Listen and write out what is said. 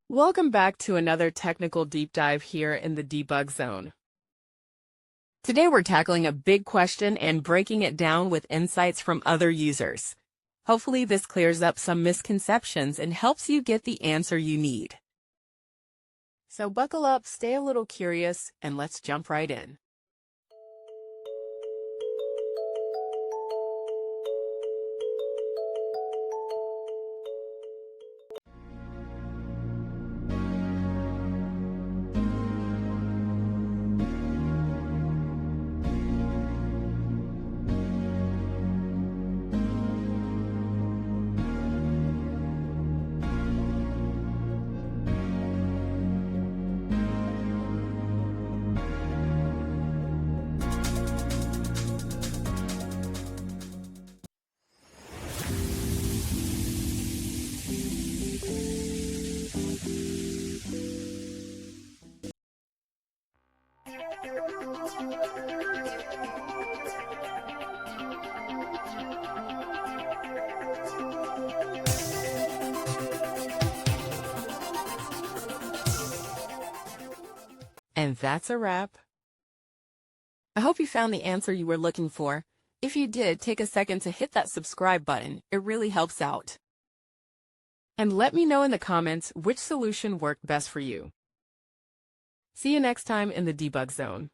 Welcome back to another technical deep dive here in the debug zone. Today we're tackling a big question and breaking it down with insights from other users. Hopefully this clears up some misconceptions and helps you get the answer you need. So buckle up, stay a little curious, and let's jump right in. And that's a wrap. I hope you found the answer you were looking for. If you did, take a second to hit that subscribe button. It really helps out. And let me know in the comments which solution worked best for you. See you next time in the debug zone.